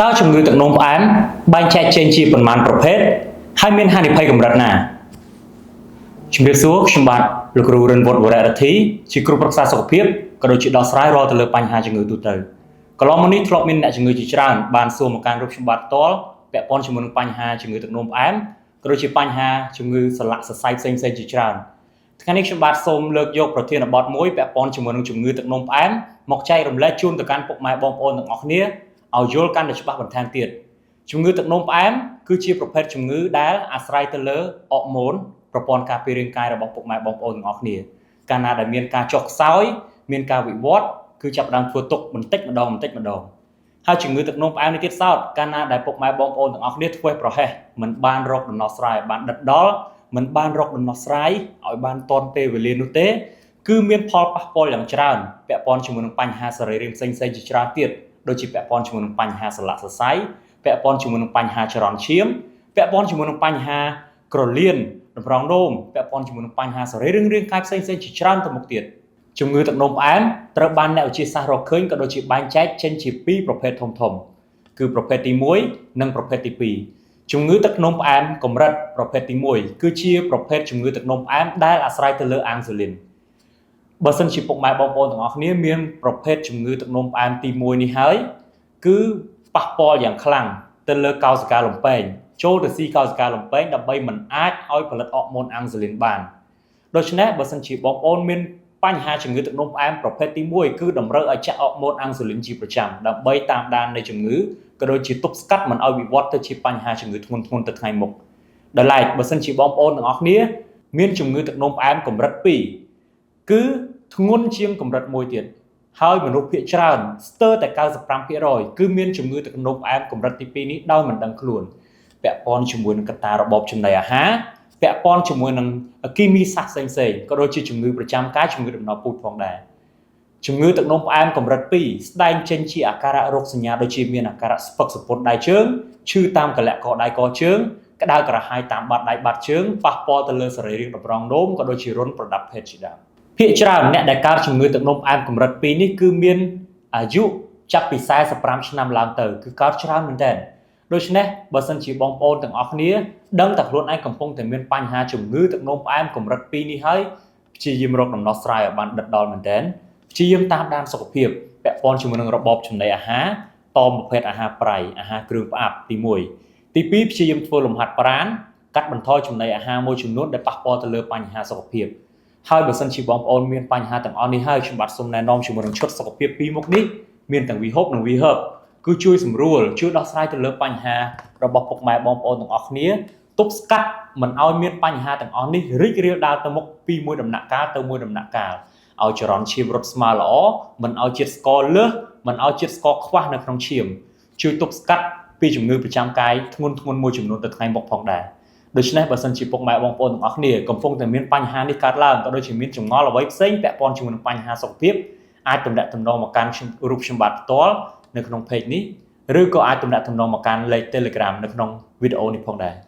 តើជំងឺទឹកនោមផ្អែមបែងចែកចេញជាប៉ុន្មានប្រភេទហើយមានហានិភ័យកម្រិតណាជំរាបសួរខ្ញុំបាទលោកគ្រូរិនវត្តវរៈរដ្ឋីជាគ្រូប្រឹក្សាសុខភាពក៏ដូចជាដោះស្រាយរាល់ទៅលើបញ្ហាជំងឺទូទៅកន្លងមកនេះធ្លាប់មានអ្នកជំងឺជាច្រើនបានសួរមកកាន់រូបខ្ញុំបាទផ្ទាល់ពាក់ព័ន្ធជាមួយនឹងបញ្ហាជំងឺទឹកនោមផ្អែមក៏ដូចជាបញ្ហាជំងឺសន្លាក់សរសៃផ្សេងៗជាច្រើនថ្ងៃនេះខ្ញុំបាទសូមលើកយកប្រធានបទមួយពាក់ព័ន្ធជាមួយនឹងជំងឺទឹកនោមផ្អែមមកចែករំលែកជូនទៅកាន់ពុកម៉ែបងប្អូនទាំងអស់គ្នាឲ្យយល់កាន់តែច្បាស់បន្ថែមទៀតជំងឺទឹកនោមផ្អែមគឺជាប្រភេទជំងឺដែលអាស្រ័យទៅលើអរម៉ូនប្រព័ន្ធការពាររាងកាយរបស់ពុកម៉ែបងប្អូនទាំងអស់គ្នាកាលណាដែលមានការចុះខ្សោយមានការវិវត្តគឺចាប់ផ្ដើមធ្វើទុក្ខបន្តិចម្ដងហើយជំងឺទឹកនោមផ្អែមនេះទៀតសោតកាលណាដែលពុកម៉ែបងប្អូនទាំងអស់គ្នាធ្វេសប្រហែសមិនបានរកដំណោះស្រាយបានដិតដល់មិនបានរកដំណោះស្រាយឲ្យបានទាន់ពេលវេលានោះទេគឺមានផលប៉ះពាល់យ៉ាងច្រើនពាក់ព័ន្ធជាមួយនឹងបញ្ហាសរីរាង្គផ្សេងៗជាច្រើនទៀតដូចជាពាក់ព័ន្ធជាមួយនឹងបញ្ហាសន្លាក់សរសៃពាក់ព័ន្ធជាមួយនឹងបញ្ហាចរន្តឈាមពាក់ព័ន្ធជាមួយនឹងបញ្ហាក្រលៀនតម្រងនោមពាក់ព័ន្ធជាមួយនឹងបញ្ហាសរីរាង្គរាងកាយផ្សេងៗជាច្រើនទៅមុខទៀតជំងឺទឹកនោមផ្អែមត្រូវបានអ្នកវិទ្យាសាស្ត្ររកឃើញក៏ដូចជាបែងចែកចេញជាពីរប្រភេទធំៗគឺប្រភេទទី1និងប្រភេទទី2ជំងឺទឹកនោមផ្អែមកម្រិតប្រភេទទី1គឺជាប្រភេទជំងឺទឹកនោមផ្អែមដែលអាស្រ័យទៅលើអាំងស៊ូលីនបើសិនជាពុកម៉ែបងប្អូនទាំងអស់គ្នាមានប្រភេទជំងឺទឹកនោមផ្អែមទី1នេះហើយគឺប៉ះពាល់យ៉ាងខ្លាំងទៅលើកោសិកាលំពែងចូលទៅស៊ីកោសិកាលំពែងដើម្បីមិនអាចឲ្យផលិតអរម៉ូនអាំងស៊ូលីនបានដូច្នេះបើសិនជាបងប្អូនមានបញ្ហាជំងឺទឹកនោមផ្អែមប្រភេទទី1គឺតម្រូវឲ្យចាក់អរម៉ូនអាំងស៊ូលីនជាប្រចាំដើម្បីតាមដាននៃជំងឺក៏ដូចជាទប់ស្កាត់មិនឲ្យវិវត្តទៅជាបញ្ហាជំងឺធ្ងន់ៗទៅថ្ងៃមុខដល់ឡែកបើសិនជាបងប្អូនទាំងអស់គ្នាមានជំងឺទឹកនោមផ្អែមកម្រិត2គឺធ្ងន់ជាងកម្រិត1ទៀតហើយមនុស្សភាគច្រើនស្ទើរតែ 95% គឺមានជំងឺទឹកនោមផ្អែមកម្រិតទី2នេះដោយមិនដឹងខ្លួនពាក់ព័ន្ធជាមួយនឹងកត្តារបបចំណីអាហារពាក់ព័ន្ធជាមួយនឹងគីមីសាស្ត្រផ្សេងៗក៏ដូចជាជំងឺប្រចាំកាយជំងឺដំណពូជផងដែរជំងឺទឹកនោមផ្អែមកម្រិត2ស្ដែងចេញជាអាការៈរោគសញ្ញាដូចជាមានអាការៈស្ពឹកសពុតដៃជើងឈឺតាមកលៈកដៃកជើងក្តៅក្រហាយតាមបាតដៃបាតជើងប៉ះពាល់ទៅលើសរីរាង្គតម្រងនោមក៏ដូចជារន្ធប្រដាប់ភេទជាដើមភាគច្រើនអ្នកដែលកើតជំងឺទឹកនោមផ្អែមកម្រិត2នេះគឺមានអាយុចាប់ពី45ឆ្នាំឡើងទៅគឺកើតច្រើនមែនទែនដូច្នេះបើសិនជាបងប្អូនទាំងអស់គ្នាដឹងតែខ្លួនឯងកំពុងតែមានបញ្ហាជំងឺទឹកនោមផ្អែមកម្រិត2នេះហើយព្យាយាមរកដំណោះស្រាយឲ្យបានដិតដល់មែនទែនព្យាយាមតាមដានសុខភាពពាក់ព័ន្ធជាមួយនឹងរបបចំណីអាហារតមប្រភេទអាហារប្រៃអាហារគ្រឿងផ្អាប់ទី1ទី2ព្យាយាមធ្វើលំហាត់ប្រាណកាត់បន្ថយចំណីអាហារមួយចំនួនដែលប៉ះពាល់ទៅលើបញ្ហាសុខភាពហើយបើសិនជាបងប្អូនមានបញ្ហាទាំងអស់នេះហើយខ្ញុំបាទសូមណែនាំជាមួយនឹងឈុតសុខភាពពីរមុខនេះមានទាំង VHOP និង VHERB គឺជួយសម្រួលជួយដោះស្រាយទៅលើបញ្ហារបស់ពុកម៉ែបងប្អូនទាំងអស់គ្នាទប់ស្កាត់មិនឲ្យមានបញ្ហាទាំងអស់នេះរីករាលដាលទៅមុខពីមួយដំណាក់កាលទៅមួយដំណាក់កាលឲ្យចរន្តឈាមរត់ស្មើល្អមិនឲ្យជាតិស្ករលើសមិនឲ្យជាតិស្ករខ្វះនៅក្នុងឈាមជួយទប់ស្កាត់ពីជំងឺប្រចាំកាយធ្ងន់ៗមួយចំនួនទៅថ្ងៃមុខផងដែរដូច្នេះបើសិនជាពុកម៉ែបងប្អូនទាំងអស់គ្នាកំពុងតែមានបញ្ហានេះកើតឡើងក៏ដូចជាមានចម្ងល់អ្វីផ្សេងពាក់ព័ន្ធជាមួយនឹងបញ្ហាសុខភាពអាចទំនាក់ទំនងមកកាន់រូបខ្ញុំបាទផ្ទាល់នៅក្នុង page នេះឬក៏អាចទំនាក់ទំនងមកកាន់លេខ Telegram នៅក្នុងវីដេអូនេះផងដែរ